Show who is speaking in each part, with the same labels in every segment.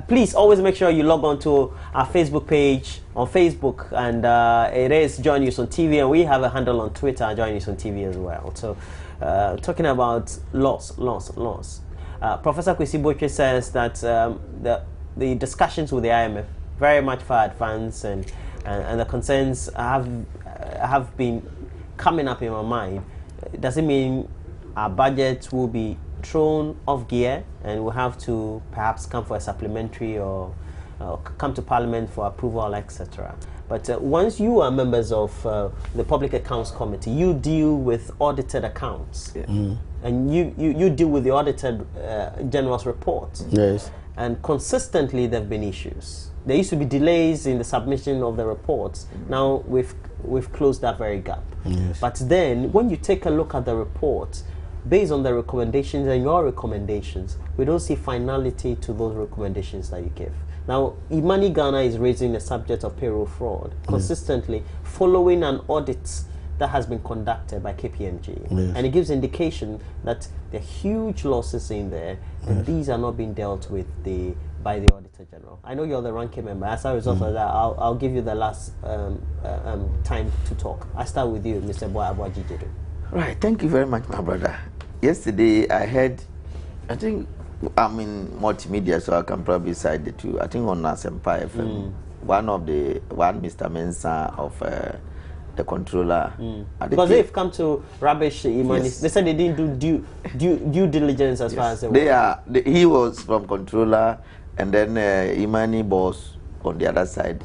Speaker 1: Please always make sure you log on to our Facebook page on Facebook, and it is Joy News on TV, and we have a handle on Twitter, Joy News on TV as well. So talking about loss. Professor Kwesi Botwe says that the discussions with the IMF very much far advanced, and the concerns have been coming up in my mind. Does it mean our budget will be thrown off gear and we'll have to perhaps come for a supplementary or come to Parliament for approval, etc.? But once you are members of the Public Accounts Committee, you deal with audited accounts, and you deal with the audited General's report.
Speaker 2: Yes.
Speaker 1: And consistently there have been issues. There used to be delays in the submission of the reports. Now we've closed that very gap.
Speaker 2: Yes.
Speaker 1: But then when you take a look at the report, based on the recommendations and your recommendations, we don't see finality to those recommendations that you give. Now, IMANI Ghana is raising the subject of payroll fraud consistently, following an audit that has been conducted by KPMG.
Speaker 2: Yes.
Speaker 1: And it gives indication that there are huge losses in there, and these are not being dealt with by the Auditor General. I know you're the ranking member. As a result of that, I'll give you the last time to talk. I start with you, Mr. Boy Abwajijidu.
Speaker 3: Right, thank you very much, my brother. Yesterday I heard, I think I'm in multimedia, so I can probably cite the two. I think on Nasempa FM, one Mr. Mensah of the controller.
Speaker 1: Because they've come to rubbish IMANI. Yes. They said they didn't do due diligence as far as
Speaker 3: he was from controller, and then IMANI boss on the other side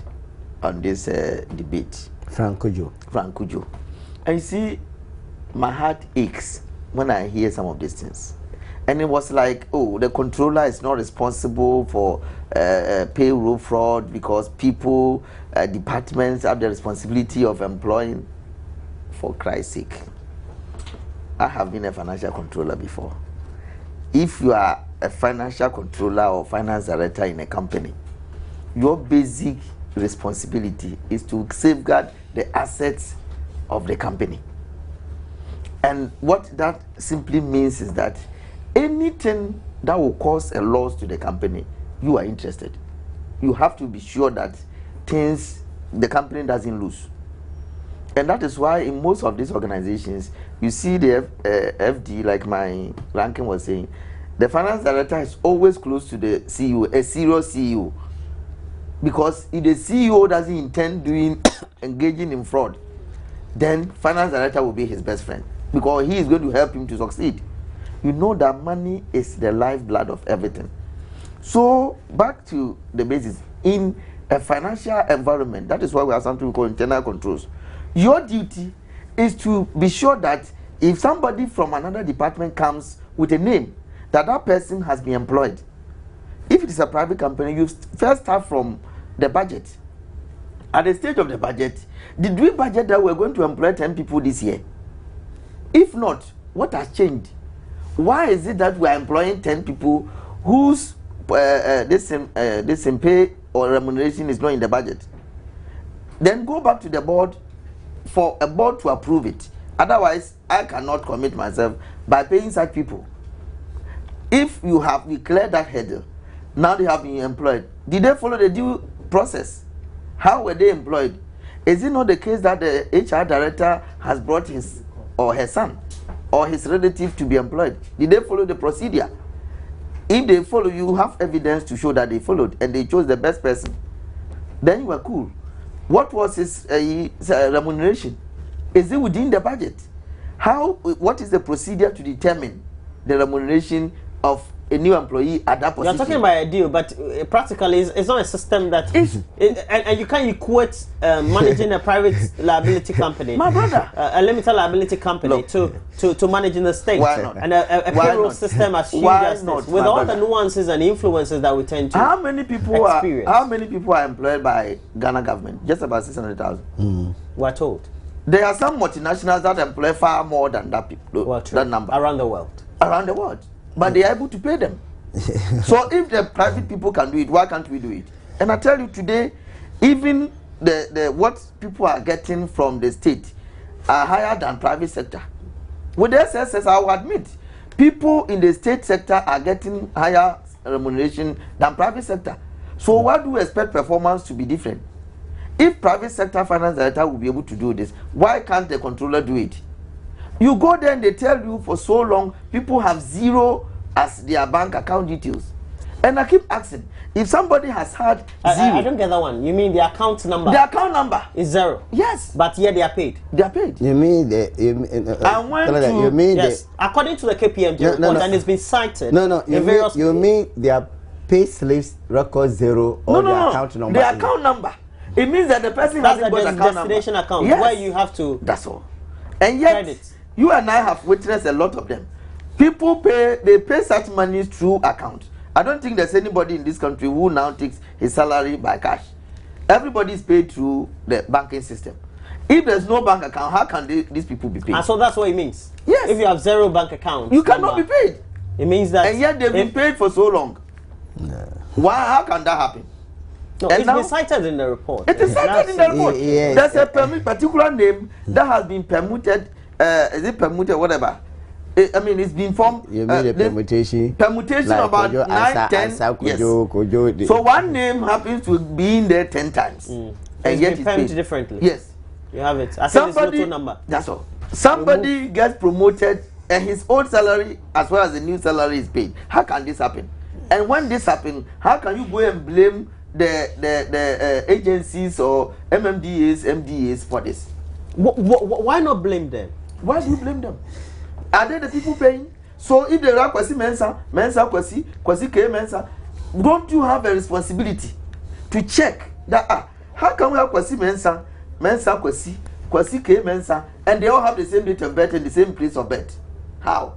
Speaker 3: on this debate.
Speaker 2: Frank Kujo.
Speaker 3: And you see, my heart aches when I hear some of these things. And it was like, oh, the controller is not responsible for payroll fraud because people, departments have the responsibility of employing. For Christ's sake, I have been a financial controller before. If you are a financial controller or finance director in a company, your basic responsibility is to safeguard the assets of the company. And what that simply means is that anything that will cause a loss to the company, you are interested. You have to be sure that the company doesn't lose. And that is why in most of these organizations, you see the FD, like my ranking was saying, the finance director is always close to the CEO, a serious CEO. Because if the CEO doesn't intend engaging in fraud, then finance director will be his best friend, because he is going to help him to succeed. You know that money is the lifeblood of everything. So back to the basis, in a financial environment, that is why we have something we call internal controls. Your duty is to be sure that if somebody from another department comes with a name, that person has been employed. If it is a private company, you first start from the budget. At the stage of the budget, did we budget that we're going to employ 10 people this year? If not, what has changed? Why is it that we are employing 10 people whose this same pay or remuneration is not in the budget? Then go back to the board for a board to approve it. Otherwise, I cannot commit myself by paying such people. If you have declared that hurdle, now they have been employed. Did they follow the due process? How were they employed? Is it not the case that the HR director has brought his or her son or his relative to be employed? Did they follow the procedure? If they follow, you have evidence to show that they followed and they chose the best person. Then you are cool. What was his remuneration? Is it within the budget? What is the procedure to determine the remuneration of a new employee at that position?
Speaker 1: You're talking about a deal, but practically it's not a system that and you can't equate managing a private liability company,
Speaker 3: my brother,
Speaker 1: a limited liability company, to managing the state.
Speaker 3: Why not?
Speaker 1: And a payroll system as huge as this, with all the nuances and influences that we tend to
Speaker 3: How many people are employed by Ghana government? Just about 600,000.
Speaker 1: We're told.
Speaker 3: There are some multinationals that employ far more than that that number
Speaker 1: around the world.
Speaker 3: But they are able to pay them. So if the private people can do it, why can't we do it? And I tell you today, even the what people are getting from the state are higher than private sector. With the SSS, I will admit, people in the state sector are getting higher remuneration than private sector. So why do we expect performance to be different? If private sector finance director will be able to do this, why can't the controller do it? You go there and they tell you for so long people have zero as their bank account details. And I keep asking, if somebody has had zero.
Speaker 1: I don't get that one. You mean the account number?
Speaker 3: The account number
Speaker 1: is zero.
Speaker 3: Yes.
Speaker 1: But yeah, they are paid.
Speaker 3: They are paid.
Speaker 2: You mean the
Speaker 3: you mean
Speaker 1: yes. According to the KPMG report, and it's been cited.
Speaker 2: You mean their pay slips record zero or the account number?
Speaker 3: The account number. It means that the person has got account
Speaker 1: destination
Speaker 3: number.
Speaker 1: account
Speaker 3: Yes.
Speaker 1: Where you have to.
Speaker 3: That's all. And yet,
Speaker 1: credit.
Speaker 3: You and I have witnessed a lot of them. People pay such money through account. I don't think there's anybody in this country who now takes his salary by cash. Everybody is paid through the banking system. If there's no bank account, how can these people be paid?
Speaker 1: And so that's what it means.
Speaker 3: Yes.
Speaker 1: If you have zero bank account,
Speaker 3: you cannot be paid.
Speaker 1: It means that.
Speaker 3: And yet they've been paid for so long. No. Why? How can that happen?
Speaker 1: No, it's been cited in the report.
Speaker 3: It is cited in the report. There's a particular name that has been permuted. Is it permuted? Whatever. I mean, it's been formed.
Speaker 2: You mean the permutation?
Speaker 3: Permutation like about 9, 10. Yes. So one name happens to be in there 10 times.
Speaker 1: And yet it's paid differently.
Speaker 3: Yes.
Speaker 1: You have it. I think it's lotto number.
Speaker 3: That's all. Somebody gets promoted and his old salary as well as the new salary is paid. How can this happen? And when this happens, how can you go and blame the agencies or MMDAs, MDAs for this?
Speaker 1: Why not blame them?
Speaker 3: Why do you blame them? Are they the people paying? So if they are Kwasi Mensa, Kwasi K Mensa, don't you have a responsibility to check that how can we have Kwasi Mensa, Kwasi K Mensa, and they all have the same date of birth and the same place of birth? How?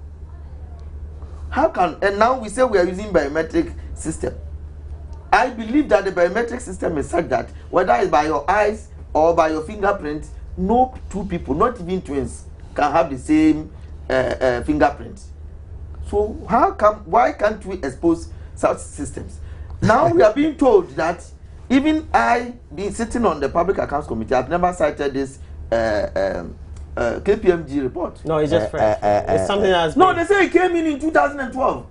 Speaker 3: How can, and now we say we are using biometric system. I believe that the biometric system is such that whether it's by your eyes or by your fingerprint, no two people, not even twins, can have the same fingerprint. So why can't we expose such systems? Now we are being told that even I, being sitting on the Public Accounts Committee, I've never cited this KPMG report.
Speaker 1: No, it's just fresh. It's something that's
Speaker 3: no, they say it came in 2012.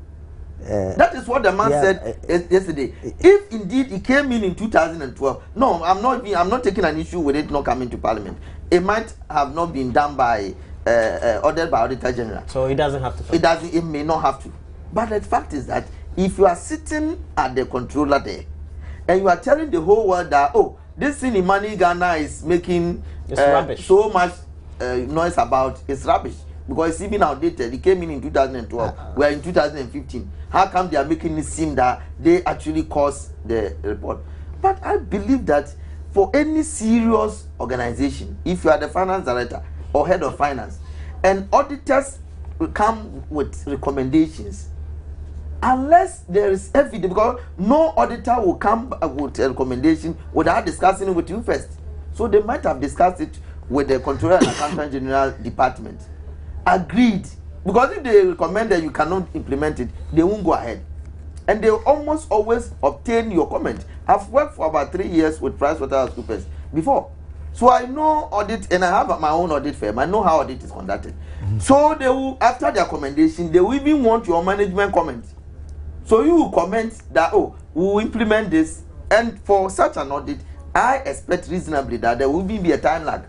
Speaker 3: That is what the man said yesterday. If indeed it came in 2012, no, I'm not taking an issue with it not coming to Parliament. It might have not been done by ordered by Auditor General.
Speaker 1: So it doesn't have to.
Speaker 3: It doesn't. It may not have to. But the fact is that if you are sitting at the controller there, and you are telling the whole world that this thing IMANI Ghana is making so much noise about, it's rubbish because it's even outdated. It came in 2012. We are in 2015. How come they are making it seem that they actually caused the report? But I believe that for any serious organization, if you are the finance director or head of finance, and auditors will come with recommendations, unless there is evidence, because no auditor will come with a recommendation without discussing it with you first. So they might have discussed it with the Controller and Accountant General Department. Agreed. Because if they recommend that you cannot implement it, they won't go ahead. And they almost always obtain your comment. I've worked for about 3 years with PricewaterhouseCoopers before. So I know audit, and I have my own audit firm. I know how audit is conducted. So they will, after their commendation, they will even want your management comment. So you will comment that, we will implement this. And for such an audit, I expect reasonably that there will be a time lag.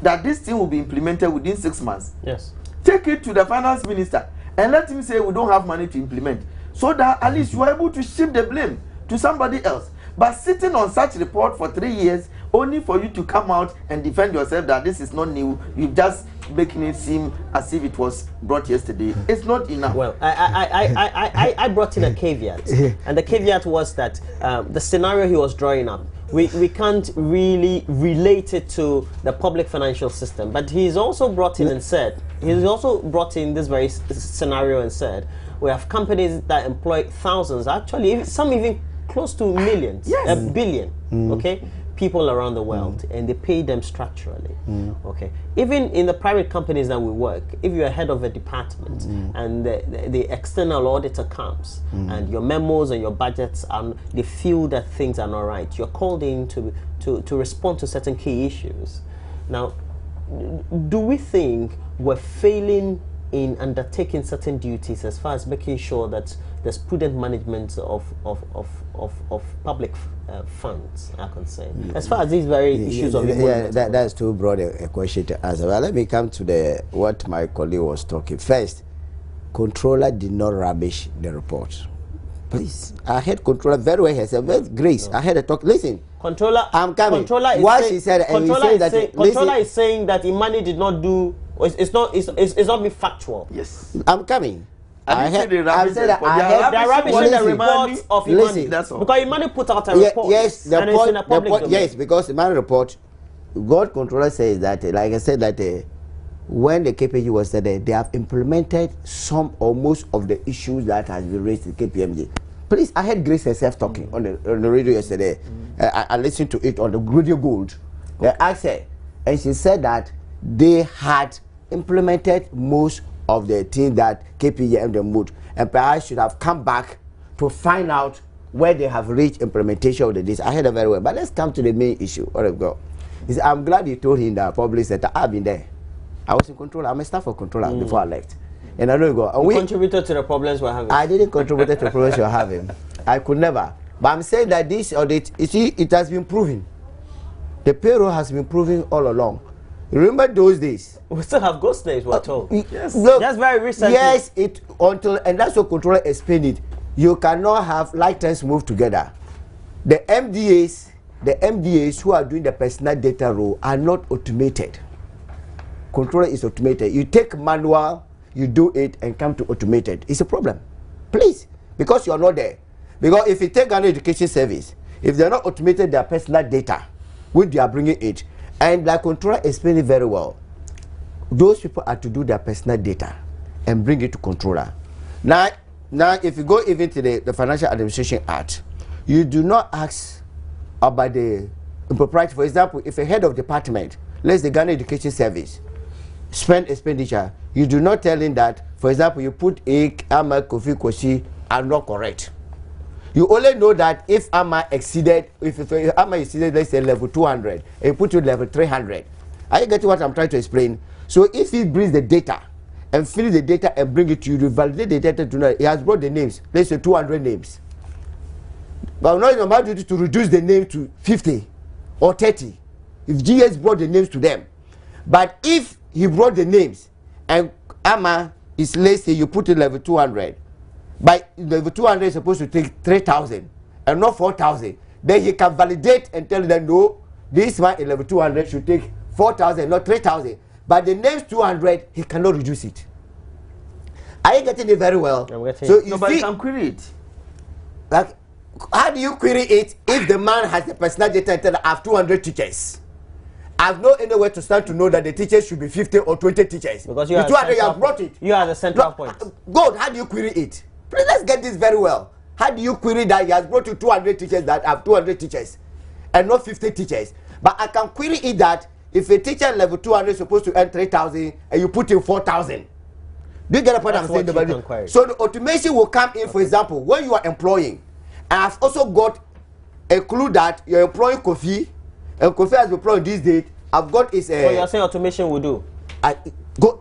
Speaker 3: That this thing will be implemented within 6 months.
Speaker 1: Yes.
Speaker 3: Take it to the finance minister and let him say we don't have money to implement. So that at least you are able to shift the blame to somebody else. But sitting on such report for 3 years, only for you to come out and defend yourself that this is not new, you just making it seem as if it was brought yesterday. It's not enough.
Speaker 1: Well, I brought in a caveat, and the caveat was that the scenario he was drawing up, we can't really relate it to the public financial system. But he's also brought in and said, he's also brought in this very scenario and said, we have companies that employ thousands, actually some even close to millions, a billion, okay, people around the world, and they pay them structurally, okay. Even in the private companies that we work, if you're head of a department and the external auditor comes and your memos and your budgets, they feel that things are not right, you're called in to respond to certain key issues. Now, do we think we're failing in undertaking certain duties as far as making sure that there's prudent management of public funds, I can say. As far as these very issues of
Speaker 2: that's too broad a question to answer. Well, let me come to what my colleague was talking. First, controller did not rubbish the report. Please, I heard controller very well. He said, Grace, I heard a talk. Listen,
Speaker 1: controller,
Speaker 2: I'm coming.
Speaker 1: Controller is
Speaker 2: what
Speaker 1: say,
Speaker 2: she said,
Speaker 1: controller is saying that IMANI did not do. It's not being factual.
Speaker 3: Yes,
Speaker 2: I'm coming.
Speaker 3: I said
Speaker 1: they're rubbishing the report of IMANI.
Speaker 3: That's all.
Speaker 1: Because IMANI put out a report.
Speaker 2: Yes,
Speaker 1: and it's in a public domain.
Speaker 2: Yes, because IMANI report, God controller says that, like I said, that when the KPG was there, they have implemented some or most of the issues that has been raised in KPMG. Please, I heard Grace herself talking on the radio yesterday. I listened to it on the Radio Gold. They asked her, and she said that they had implemented most of the things that KPMG moved, and perhaps should have come back to find out where they have reached implementation of this. I heard it very well. But let's come to the main issue. He said, I'm glad you told him that public sector. I've been there. I was in control. I'm a staff of controller before I left. And I don't go. And
Speaker 1: we contributed to the problems we're having.
Speaker 2: I didn't contribute to the problems you're having. I could never. But I'm saying that this audit, you see, it has been proven. The payroll has been proven all along. Remember those days?
Speaker 1: We still have ghost days, we're told.
Speaker 2: Yes. Look,
Speaker 1: that's very recent.
Speaker 2: Yes, and that's what controller explained it. You cannot have lifetimes move together. The MDAs who are doing the personal data role are not automated. Controller is automated. You take manual, you do it, and come to automated. It's a problem. Please, because you are not there. Because if you take an education service, if they are not automated their personal data, which they are bringing it, and like controller explained it very well, those people are to do their personal data and bring it to controller. Now if you go even to the Financial Administration Act, you do not ask about the impropriety. For example, if a head of department, let's say the Ghana Education Service, spend expenditure, you do not tell him that, for example, you put AMA Kofi Koshi are not correct. You only know that if AMA exceeded, if AMA exceeded, let's say level 200, and you put it level 300. Are you getting what I'm trying to explain? So if he brings the data and fill the data and bring it to you, to validate the data to know, he has brought the names, let's say 200 names. But now it's about to reduce the name to 50 or 30. If GS brought the names to them. But if he brought the names and AMA is, let's say you put it level 200, but level 200 is supposed to take 3,000 and not 4,000, then he can validate and tell them, no, this one in level 200 should take 4,000, not 3,000. But the names 200, he cannot reduce it. Are you getting it very well?
Speaker 3: So you but you can query it.
Speaker 2: Like, how do you query it if the man has the personal data and tell I have 200 teachers? I have no anywhere to start to know that the teachers should be 50 or 20 teachers.
Speaker 1: Because you have
Speaker 2: brought it.
Speaker 1: You are the central point.
Speaker 2: God, how do you query it? Please, let's get this very well. How do you query that he has brought you 200 teachers that have 200 teachers and not 50 teachers? But I can query it that if a teacher level 200 is supposed to earn 3,000 and you put in 4,000. Do you get the point I'm saying about it? So the automation will come in, for example, when you are employing. And I've also got a clue that you're employing Kofi, and Kofi has been employed this date. I've got his.
Speaker 1: So you're saying automation will do?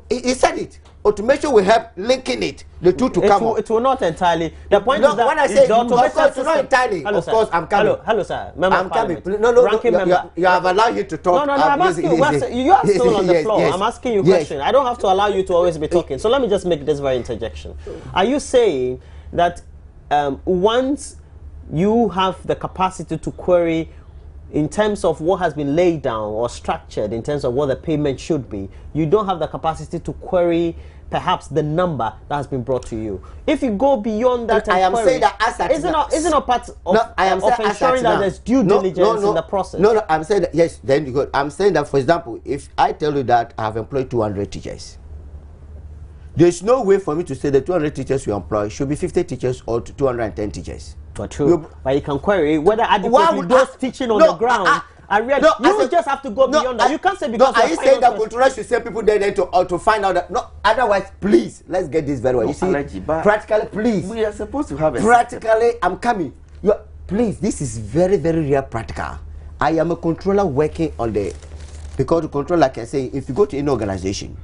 Speaker 2: He said it. Automation will help linking it, the two to come.
Speaker 1: It will not entirely. The point is that
Speaker 2: when I say
Speaker 1: the automation
Speaker 2: system, not entirely. Hello, of course, I'm coming.
Speaker 1: Hello, sir. Member
Speaker 2: I'm coming. No, you have allowed him to talk.
Speaker 1: No, I'm asking you. You are still on the floor. Yes, I'm asking you a question. I don't have to allow you to always be talking. So let me just make this very interjection. Are you saying that once you have the capacity to query in terms of what has been laid down or structured in terms of what the payment should be, you don't have the capacity to query perhaps the number that has been brought to you? If you go beyond that,
Speaker 2: I am saying that as
Speaker 1: isn't not part of ensuring that there's due diligence in the process?
Speaker 2: No, I'm saying that, yes, then you go. I'm saying that, for example, if I tell you that I have employed 200 teachers, there's no way for me to say the 200 teachers you employ should be 50 teachers or 210 teachers.
Speaker 1: But true. But you can query whether adequately those teaching on the ground are real. You just have to go beyond that. You can't say because.
Speaker 2: Are you saying that controller should send people there to find out that? No, otherwise, please, let's get this very well. You see, practically, please.
Speaker 3: We are supposed to have a
Speaker 2: practically. I'm coming. Please, this is very, very real practical. I am a controller working on because the controller, like I say, if you go to any organization,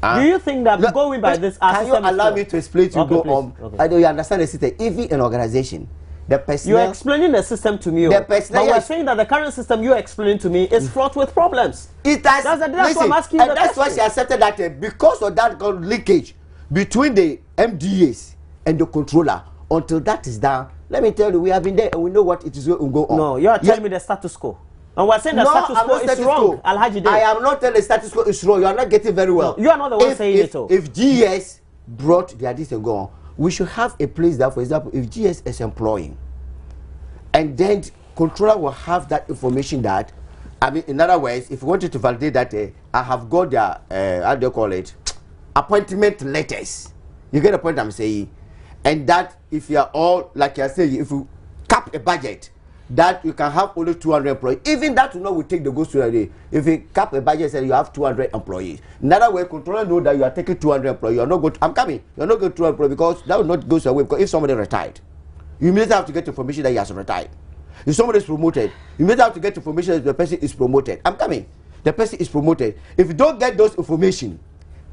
Speaker 1: Do you think that going by this
Speaker 2: can you allow me to explain to you? Go on. I do you understand the system? Even an organization, the personnel.
Speaker 1: You're explaining the system to me. But we're saying that the current system you're explaining to me is fraught with problems.
Speaker 2: It has.
Speaker 1: That's why I'm asking you.
Speaker 2: And that's why she accepted that because of that leakage between the MDAs and the controller. Until that is done, let me tell you, we have been there and we know what it is going to go on.
Speaker 1: No, you are telling me the status quo. And we're saying the status quo is wrong. Alhaji,
Speaker 2: I am not telling the status quo is wrong. You are not getting very well.
Speaker 1: No, you are not the one saying it.
Speaker 2: If GS brought their this and go on, we should have a place that, for example, if GS is employing, and then controller will have that information that, I mean, in other words, if you wanted to validate that, I have got their, how do you call it, appointment letters. You get the point I'm saying? And that if you are all, like you're saying, if you cap a budget, that you can have only 200 employees. Even that will not will take the goods to the day. If you cap a budget and you have 200 employees. In other way, controller know that you are taking 200 employees. You are not going to, I'm coming. You are not going to 200 employees because that will not go away. Because if somebody retired, you immediately have to get information that he has retired. If somebody is promoted, you immediately have to get information that the person is promoted. I'm coming. The person is promoted. If you don't get those information,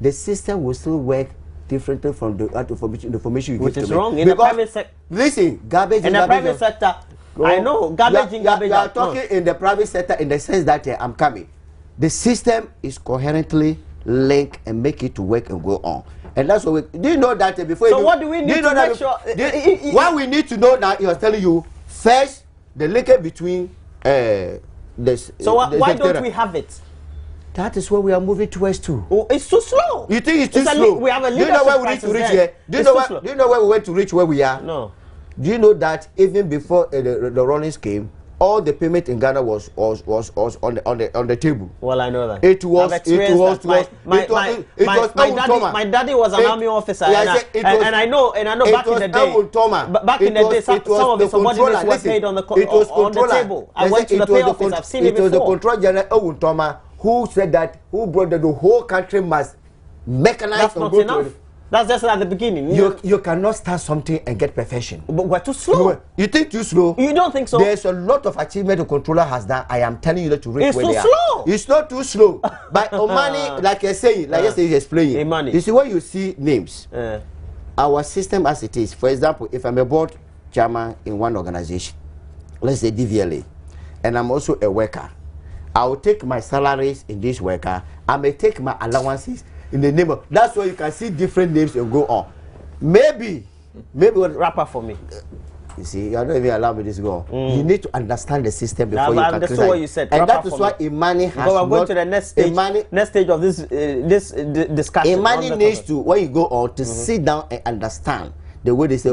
Speaker 2: the system will still work differently from the information you give to me.
Speaker 1: Which is wrong in the private sector.
Speaker 2: Listen, garbage
Speaker 1: in the private sector. I know garbage in garbage.
Speaker 2: You are talking in the private sector in the sense that I'm coming. The system is coherently linked and make it to work and go on. And that's what we do. You know that before?
Speaker 1: So what do we need to make sure?
Speaker 2: What we need to know now, he was telling you first the linkage between this.
Speaker 1: So why don't we have it?
Speaker 2: That is what we are moving towards too.
Speaker 1: Oh, it's too slow.
Speaker 2: You think it's too slow?
Speaker 1: We have a
Speaker 2: do you know where we need to reach here? Do you know where we went to reach where we are?
Speaker 1: No.
Speaker 2: Do you know that even before the rulings came, all the payment in Ghana was on the table?
Speaker 1: Well, I know that. My daddy was an army officer, and I know back in the day. Back in the day, some of the subordinates were paid on the table. I went to the pay office. I've seen it before.
Speaker 2: It was the Controller General Owun Toma who said that, who brought that the whole country must mechanize.
Speaker 1: That's not enough. That's just at the beginning.
Speaker 2: You cannot start something and get perfection.
Speaker 1: But we're too slow.
Speaker 2: You think too slow?
Speaker 1: You don't think so?
Speaker 2: There's a lot of achievement the controller has done. I am telling you that to reach where they are.
Speaker 1: It's too slow.
Speaker 2: It's not too slow. But Omani, like you're saying, like yesterday you're explaining.
Speaker 1: Imani.
Speaker 2: You see when you see names, our system as it is. For example, if I'm a board chairman in one organization, let's say DVLA, and I'm also a worker, I will take my salaries in this worker. I may take my allowances in the name of. That's why you can see different names and go on. Maybe what
Speaker 1: wrap up for me.
Speaker 2: You see, you are not even allowing me this to go on. You need to understand the system before you can
Speaker 1: criticize. That's what you said.
Speaker 2: And that is why Imani has
Speaker 1: not. We're going to the next stage of this discussion.
Speaker 2: Imani needs to, when you go on, to sit down and understand the way they say.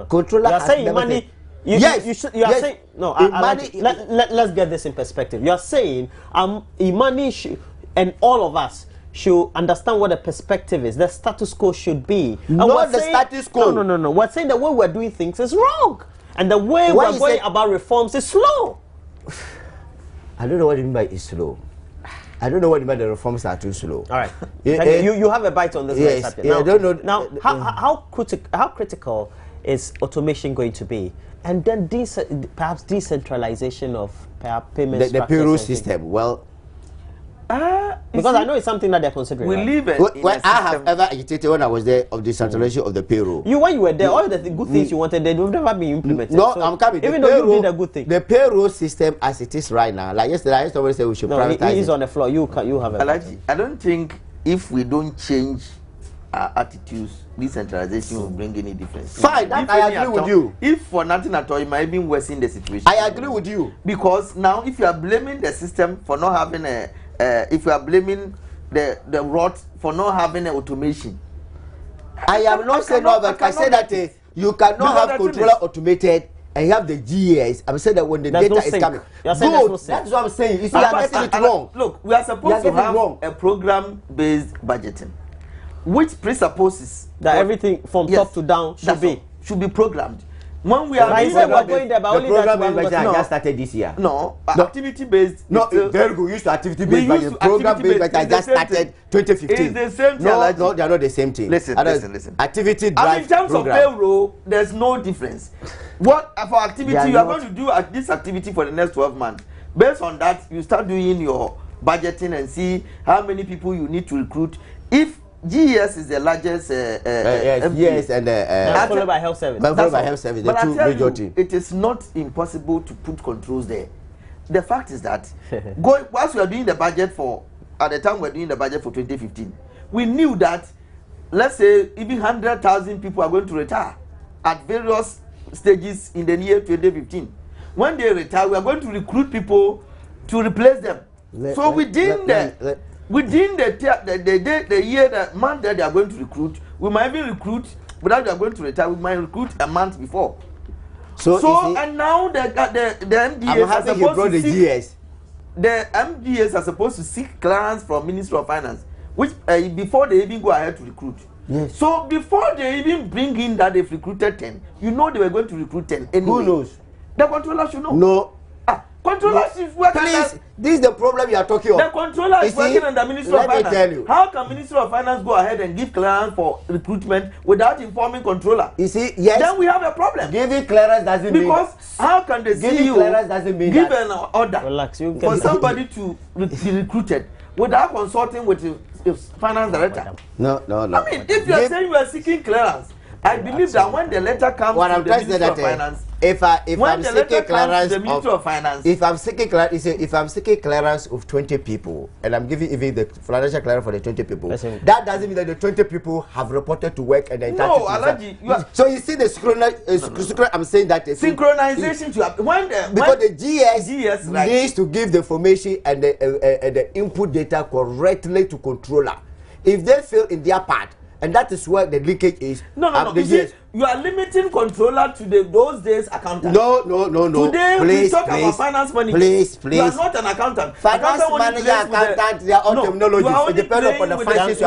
Speaker 2: Controller.
Speaker 1: You are saying Imani. You are saying no. Let's get this in perspective. You are saying Imani and all of us should understand what the perspective is. The status quo should be.
Speaker 2: Not the status quo.
Speaker 1: No. We're saying the way we're doing things is wrong, and the way we're going about reforms is slow.
Speaker 2: I don't know what you mean by it's slow. I don't know what you mean by the reforms are too slow.
Speaker 1: All right. You have a bite on this.
Speaker 2: Yes. I don't know.
Speaker 1: Now, how critical is automation going to be? And then perhaps decentralization of payments.
Speaker 2: The payroll system. Well,
Speaker 1: because I know it's something that they're considering.
Speaker 3: We live
Speaker 2: I have ever agitated when I was there of decentralization of the payroll.
Speaker 1: When you were there, all the good things you wanted, they've never been implemented.
Speaker 2: No, I'm coming.
Speaker 1: Even though you did a good thing.
Speaker 2: The payroll system as it is right now, like yesterday, somebody said we should privatize
Speaker 1: it. He's on the floor. You have a.
Speaker 3: I don't think if we don't change our attitudes, decentralization will bring any difference.
Speaker 2: Fine, I agree with you.
Speaker 3: If for nothing at all, it might even worsen the situation.
Speaker 2: I agree with you.
Speaker 3: Because now, if you are blaming the system for not having if you are blaming the rot for not having an automation,
Speaker 2: I am not saying no, but I say that you cannot have controller automated and you have the GAs. I'm saying that when the data is coming, good. That's what I'm saying. You see, you're getting it wrong.
Speaker 3: Look, we are supposed to have a program-based budgeting, which presupposes
Speaker 1: that everything from top to down
Speaker 3: should be programmed. When we are
Speaker 1: going there, but only
Speaker 2: program-based budget just started this year.
Speaker 3: No, activity-based.
Speaker 2: No, very good. Used to activity-based budget. Program-based budget just started 2015.
Speaker 3: It's the same thing.
Speaker 2: No, they are not the same thing.
Speaker 3: Listen.
Speaker 2: Activity drive
Speaker 3: in terms
Speaker 2: program.
Speaker 3: of payroll, there's no difference. What for activity you are going to do this activity for the next 12 months? Based on that, you start doing your budgeting and see how many people you need to recruit if GES is the largest
Speaker 2: yes, and
Speaker 1: followed by health service.
Speaker 2: Followed by health service, the
Speaker 3: but
Speaker 2: two
Speaker 3: I tell
Speaker 2: major
Speaker 3: you,
Speaker 2: teams.
Speaker 3: it is not impossible to put controls there. The fact is that whilst we are doing the budget for, at the time we are doing the budget for 2015, we knew that, let's say, even 100,000 people are going to retire at various stages in the year 2015. When they retire, we are going to recruit people to replace them. So within the year, the month that they are going to recruit, we might even recruit, without they are going to retire, we might recruit a month before. So see, and now the MDAs are supposed to seek, the MDAs are supposed to seek clearance from Ministry of Finance, which before they even go ahead to recruit.
Speaker 2: Yes.
Speaker 3: So before they even bring in that they've recruited 10, you know they were going to recruit 10 anyway.
Speaker 2: Who knows?
Speaker 3: The controller should know.
Speaker 2: No.
Speaker 3: Controller is working.
Speaker 2: Please, this is the problem you are talking about.
Speaker 3: The controller is working under Ministry of Finance.
Speaker 2: Let me tell you.
Speaker 3: How can Ministry of Finance go ahead and give clearance for recruitment without informing controller?
Speaker 2: You see, yes.
Speaker 3: Then we have a problem.
Speaker 2: Giving clearance doesn't mean,
Speaker 3: because how can the
Speaker 2: giving clearance doesn't mean
Speaker 3: give
Speaker 2: that,
Speaker 3: an order for somebody to be recruited without consulting with the finance director?
Speaker 2: No.
Speaker 3: I mean, if you are saying you are seeking clearance, I believe that when the letter comes to the Ministry of Finance, if I'm seeking clearance of Ministry of Finance,
Speaker 2: if I'm seeking clearance of 20 people, and I'm giving even the financial clearance for the 20 people, that doesn't mean that the 20 people have reported to work and so you see the I'm saying that
Speaker 3: synchronization to happen
Speaker 2: because the GS needs to give the information and the input data correctly to controller. If they fail in their part, and that is where the leakage is.
Speaker 3: No. You are limiting controller to those days accountant.
Speaker 2: No.
Speaker 3: Today we talk about finance manager.
Speaker 2: Please.
Speaker 3: You are not an accountant.
Speaker 2: Finance manager, accountant, they are all terminologies. It depends upon the functions.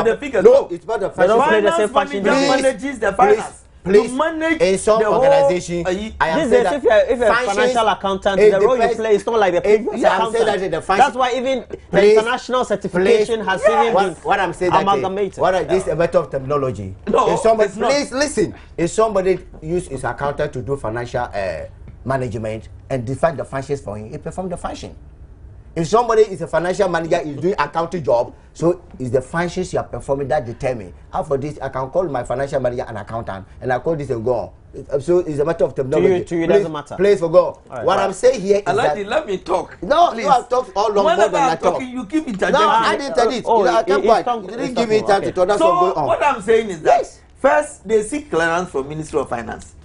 Speaker 3: No,
Speaker 2: it's not the
Speaker 3: finance manager manages the finance.
Speaker 2: Please,
Speaker 3: manage
Speaker 2: in some organization, I am saying that
Speaker 1: if you're a financial accountant, the role you play is not like the previous accountant. That's why even the international certification has even been
Speaker 2: what I'm saying
Speaker 1: amalgamated.
Speaker 2: This is a matter of terminology.
Speaker 3: No,
Speaker 2: if somebody, please listen. If somebody uses his accountant to do financial management and define the functions for him, he performs the function. If somebody is a financial manager, is doing accounting job, so it's the functions you are performing that determine. How for this, I can call my financial manager an accountant, and I call this and go on. So it's a matter of terminology.
Speaker 1: To you doesn't matter.
Speaker 2: Please for God. Right, what I'm saying here is that
Speaker 3: let me talk.
Speaker 2: No, please. You have talked all long more than I talk.
Speaker 3: You keep interjecting.
Speaker 2: No, I didn't tell it. You didn't give me time to talk. That's what going on.
Speaker 3: What I'm saying is that first they seek clearance from Ministry of Finance.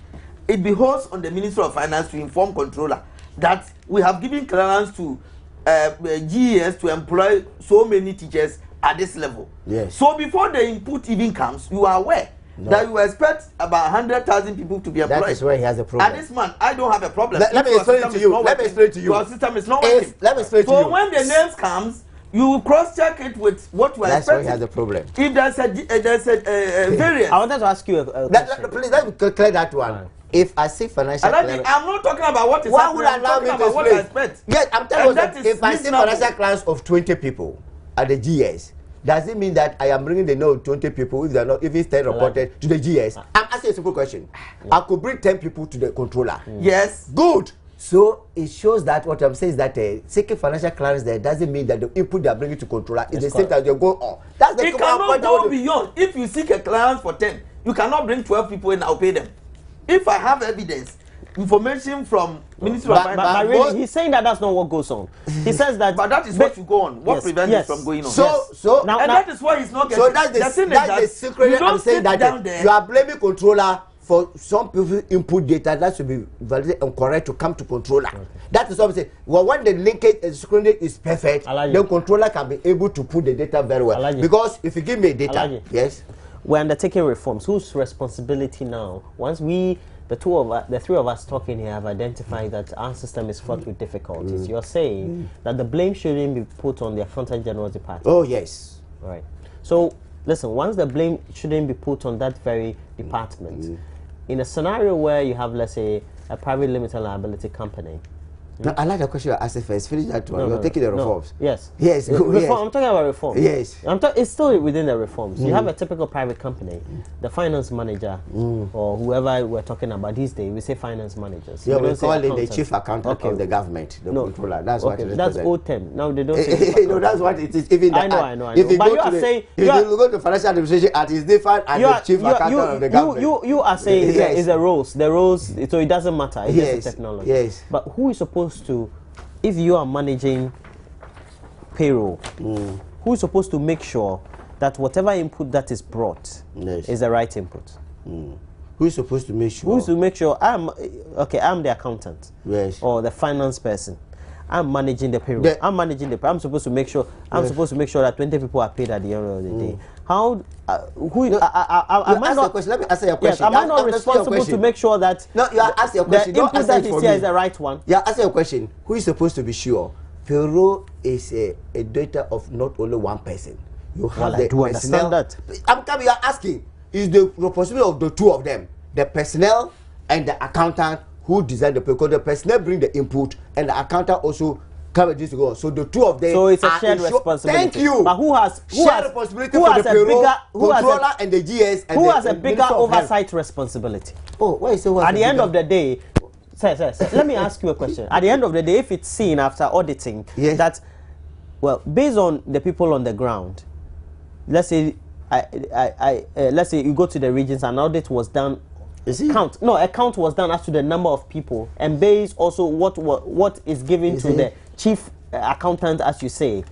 Speaker 3: It behoves on the Ministry of Finance to inform controller that we have given clearance to GES to employ so many teachers at this level.
Speaker 2: Yes.
Speaker 3: So before the input even comes, you are aware that you expect about 100,000 people to be employed.
Speaker 2: That is where he has a problem.
Speaker 3: At this month, I don't have a problem.
Speaker 2: Let me explain to you.
Speaker 3: Your system is not working.
Speaker 2: Let me explain to you.
Speaker 3: So when the names comes, you cross-check it with what you are expecting.
Speaker 2: That's where he has a problem.
Speaker 3: If there's a variance.
Speaker 1: I wanted to ask you a question.
Speaker 2: Please let me clear that one. If I see financial clearance,
Speaker 3: I'm not talking about what is
Speaker 2: why
Speaker 3: happening.
Speaker 2: would allow me to
Speaker 3: what I expect.
Speaker 2: Yes, I'm telling you, if I see financial clearance of 20 people at the GS, does it mean that I am bringing the note 20 people if they're not, if it's 10 reported to the GS? I'm asking a simple question. I could bring 10 people to the controller.
Speaker 3: Yes.
Speaker 2: Good. So it shows that what I'm saying is that seeking financial clearance there doesn't mean that the input they are bringing to controller is the same as they're going on. That's the
Speaker 3: it cannot go beyond. If you seek a clearance for 10, you cannot bring 12 people and I'll pay them. If I have evidence, information from Ministry of Finance.
Speaker 1: But really, he's saying that that's not what goes on. He says that.
Speaker 3: But that is what you go on. What prevents it from going on?
Speaker 2: That
Speaker 3: is why he's not getting.
Speaker 2: So that's the secret. I'm saying that you are blaming controller for some people input data that should be validated and correct to come to controller. Okay. That is what I'm saying. Well, when the linkage is perfect, then controller can be able to put the data very well. Because if you give me data, yes.
Speaker 1: We're undertaking reforms. Whose responsibility now? Once the three of us talking here have identified that our system is fraught with difficulties. You're saying that the blame shouldn't be put on the Accountant General's department.
Speaker 2: Oh yes.
Speaker 1: Right. So listen, once the blame shouldn't be put on that very department, in a scenario where you have, let's say, a private limited liability company
Speaker 2: No, I like the question you asked first. Finish that one. You're taking the reforms.
Speaker 1: Yes.
Speaker 2: Yes. Go,
Speaker 1: Reform,
Speaker 2: yes.
Speaker 1: I'm talking about reform.
Speaker 2: Yes.
Speaker 1: It's still within the reforms. You have a typical private company, the finance manager, or whoever we're talking about these days. We say finance managers.
Speaker 2: Yeah, we call it the chief accountant of the government, the controller. That's what it is.
Speaker 1: That's old term. Now they don't say.
Speaker 2: No, that's what it is. Even
Speaker 1: I know.
Speaker 2: If you
Speaker 1: But
Speaker 2: go to if you go to financial administration, it is different as the chief accountant of the government.
Speaker 1: You are saying is the roles. The roles. So it doesn't matter. It's just the technology.
Speaker 2: Yes.
Speaker 1: But who is supposed to? If you are managing payroll, who is supposed to make sure that whatever input that is brought is the right input?
Speaker 2: Who is supposed to make sure?
Speaker 1: Who is to make sure? I'm the accountant, or the finance person. I'm managing the payroll. I'm supposed to make sure. I'm supposed to make sure that 20 people are paid at the end of the day. How? Let
Speaker 2: me answer your question.
Speaker 1: Yes, am I not responsible to make sure that
Speaker 2: you are asking your question.
Speaker 1: The input that is here is the right one?
Speaker 2: You are asking your question. Who is supposed to be sure? Payroll is a data of not only one person. You have
Speaker 1: I do understand that.
Speaker 2: I'm coming. You are asking. Is the responsibility of the two of them, the personnel and the accountant who design the payroll? Because the personnel bring the input and the accountant also cover this to go. So the two of them.
Speaker 1: So it's a shared responsibility.
Speaker 2: Thank you.
Speaker 1: But who has
Speaker 2: responsibility for the payroll controller and the GS? And
Speaker 1: who has a bigger oversight responsibility?
Speaker 2: Oh, why is so?
Speaker 1: At the end of the day, sir, let me ask you a question. At the end of the day, if it's seen after auditing that, well, based on the people on the ground, let's say let's say you go to the regions, an audit was done. A count was done as to the number of people, and based also what is given to the chief accountant, as you say,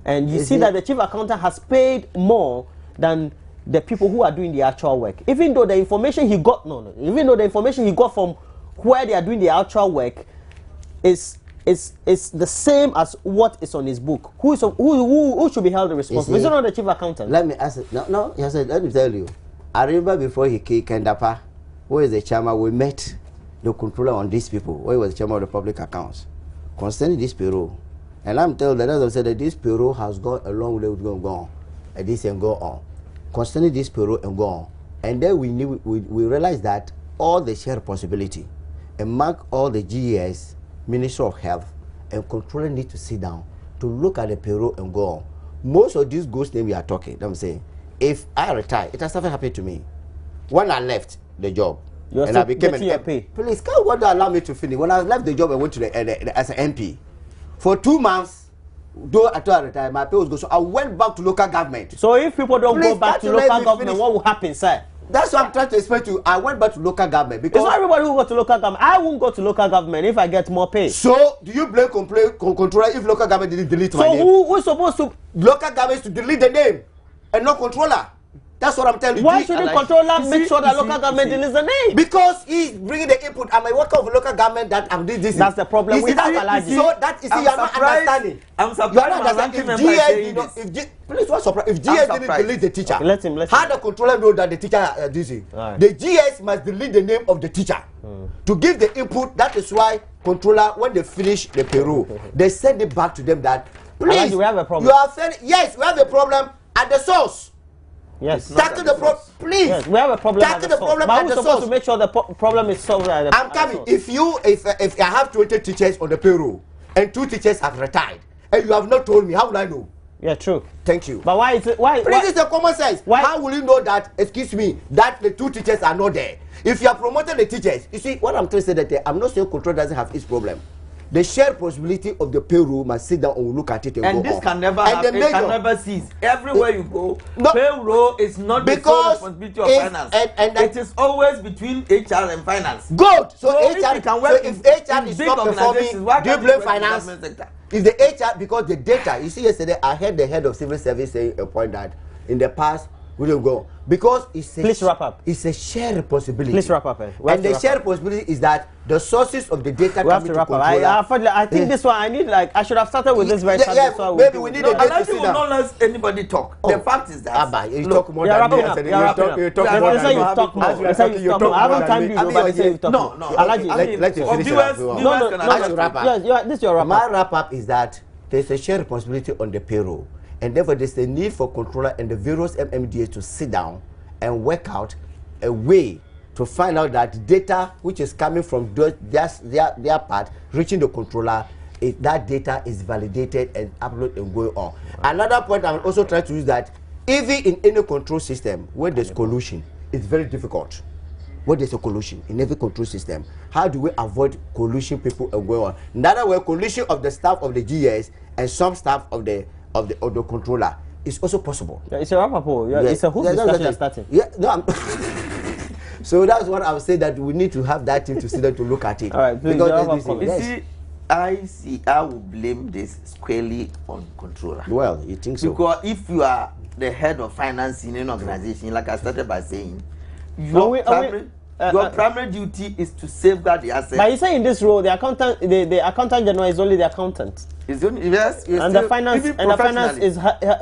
Speaker 1: and you see that the chief accountant has paid more than the people who are doing the actual work, even though the information he got from where they are doing the actual work is the same as what is on his book. Who should be held responsible? Is it not the chief accountant?
Speaker 2: Let me ask it. No. Yes, let me tell you. I remember before he came, Kendapa, who is the chairman, we met the controller on these people, who was the chairman of the public accounts, concerning this payroll. And I'm telling the others said that this payroll has gone a long way to go on, and this and go on. Concerning this payroll and go on. And then we realized that all the share responsibility, and mark all the GES, Minister of Health, and controller need to sit down to look at the payroll and go on. Most of these ghost names we are talking, I'm saying, if I retire, it has never happened to me. When I left the job, and I became an MP. Please, can't want to allow me to finish. When I left the job, I went to as an MP. For 2 months, though I retired, my pay was good. So I went back to local government.
Speaker 1: So if people don't go back to local government, what will happen, sir?
Speaker 2: That's what I'm trying to explain to you. I went back to local government because
Speaker 1: it's not everybody who go to local government. I won't go to local government if I get more pay.
Speaker 2: So do you blame controller if local government didn't delete my name?
Speaker 1: So who's supposed to?
Speaker 2: Local government to delete the name and not controller. That's what I'm telling you.
Speaker 1: Why shouldn't controller make sure that local government deletes the name?
Speaker 2: Because he's bringing the input. I'm a worker of local government that I'm doing this.
Speaker 1: That's the problem.
Speaker 2: So that is you're not understanding.
Speaker 3: I'm surprised.
Speaker 2: Please, what's surprised? If GS didn't delete the teacher,
Speaker 1: let him.
Speaker 2: How the controller know that the teacher is busy? The GS must delete the name of the teacher to give the input. That is why controller, when they finish the payroll, they send it back to them that please,
Speaker 1: we have a problem.
Speaker 2: You are saying yes, we have a problem at the source.
Speaker 1: Yes.
Speaker 2: Tackle the problem, please.
Speaker 1: Yes, we have a problem.
Speaker 2: Tackle the problem
Speaker 1: at
Speaker 2: the source.
Speaker 1: But we're supposed to make sure the problem is solved at the
Speaker 2: I'm coming. If I have 20 teachers on the payroll and 2 teachers have retired, and you have not told me, how will I know?
Speaker 1: Yeah, true.
Speaker 2: Thank you.
Speaker 1: But why is it? Why?
Speaker 2: Please, it's a common sense.
Speaker 1: Why?
Speaker 2: How will you know that? Excuse me, that the 2 teachers are not there? If you are promoting the teachers, you see what I'm trying to say that I'm not saying control doesn't have its problem. The shared possibility of the payroll must sit down and look at it and go
Speaker 3: this
Speaker 2: on.
Speaker 3: Can never happen. It can never cease. Everywhere you go, payroll is not the sole responsibility of finance. And it is always between HR and finance.
Speaker 2: Good. So HR can work. So if HR is not performing, do you blame finance? If the HR, because the data, you see yesterday I heard the head of civil service say a point that in the past we don't go because it's a
Speaker 1: please wrap up.
Speaker 2: It's a shared responsibility.
Speaker 1: Please wrap up.
Speaker 2: And the shared responsibility is that the sources of the data
Speaker 1: we have to wrap up. I think this one I should have started with this very subject.
Speaker 2: So maybe we need a day to sit down.
Speaker 3: Not let anybody talk. The fact is that
Speaker 2: you talk more than me.
Speaker 1: You talk more than me. You talk more. I haven't time you, but they say you talk more.
Speaker 2: No. Let you finish it.
Speaker 1: No. This is your wrap up.
Speaker 2: My wrap up is that there's a shared responsibility on the payroll. And therefore, there's a need for controller and the various MMDAs to sit down and work out a way to find out that data which is coming from their part reaching the controller, that data is validated and uploaded and going on. Another point I'm also trying to use that even in any control system where there's collusion, it's very difficult. Where there's a collusion in every control system, how do we avoid collusion people and going on? In other words, collusion of the staff of the GS and some staff of the controller is also possible.
Speaker 1: Yeah, it's a wrap-up. Yeah, it's a whole discussion starting.
Speaker 2: Yeah, no, so that's what I would say, that we need to have that team to sit down to look at it.
Speaker 1: All right, please,
Speaker 3: I will blame this squarely on controller.
Speaker 2: Well, you think so?
Speaker 3: Because if you are the head of finance in an organization, like I started by saying, your primary duty is to safeguard the assets.
Speaker 1: But you say in this role, the accountant general is only the accountant.
Speaker 3: Yes,
Speaker 1: and the finance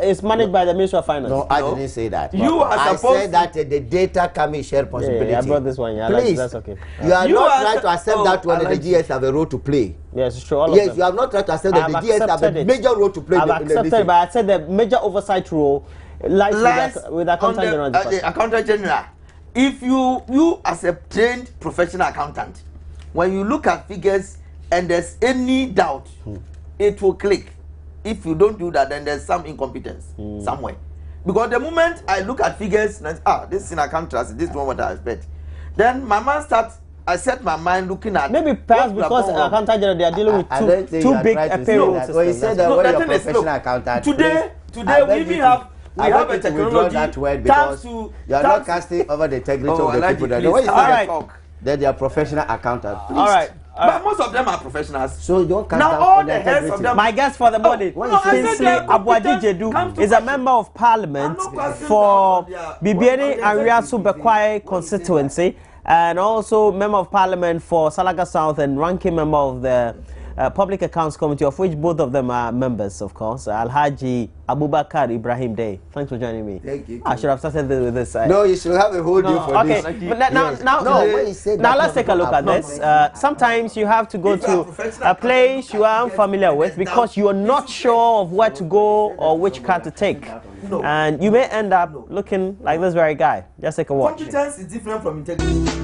Speaker 1: is managed by the Ministry of Finance.
Speaker 2: No, I didn't say that.
Speaker 3: I
Speaker 2: said that the data coming share responsibility.
Speaker 1: Yeah, I brought this one. Yeah,
Speaker 2: please,
Speaker 1: that's okay.
Speaker 2: You are not trying to accept that one. The GS have a role to play.
Speaker 1: Yes, it's true.
Speaker 2: Yes, you have not tried to accept that the GS have a major role to play.
Speaker 1: I've accepted, but I said the major oversight role lies with the accountant general.
Speaker 3: The accountant general. If you as a trained professional accountant, when you look at figures and there's any doubt, it will click. If you don't do that, then there's some incompetence somewhere. Because the moment I look at figures and this is in account trust, this is what I expect, then my mind starts. I set my mind looking at
Speaker 1: maybe perhaps because accountant general they are dealing with too big a payroll system.
Speaker 2: Well, you said that when you're a professional accountant.
Speaker 3: Today we even have. We have a technology
Speaker 2: that word because you are not casting over the integrity of the people that know. That they are professional accountants.
Speaker 1: All right.
Speaker 3: But most of them are professionals.
Speaker 2: So you don't cast
Speaker 3: now all the heads of them.
Speaker 1: My guest for the morning, Kinsley Abuadi Jedu, is a member of parliament for Bibiani and Riasu Bekwai constituency, and also member of parliament for Salaga South and ranking member of the Public Accounts Committee, of which both of them are members, of course. Alhaji Abubakar Ibrahim Day. Thanks for joining me.
Speaker 2: Thank you.
Speaker 1: I should have started with this.
Speaker 2: No, you should have a whole deal for this.
Speaker 1: Okay, but now let's take a look at this. Sometimes you have to go to a place you are unfamiliar with because you are not sure of where to go or which card to take. And you may end up looking like this very guy. Just take a watch.
Speaker 3: Competence is different from integrity.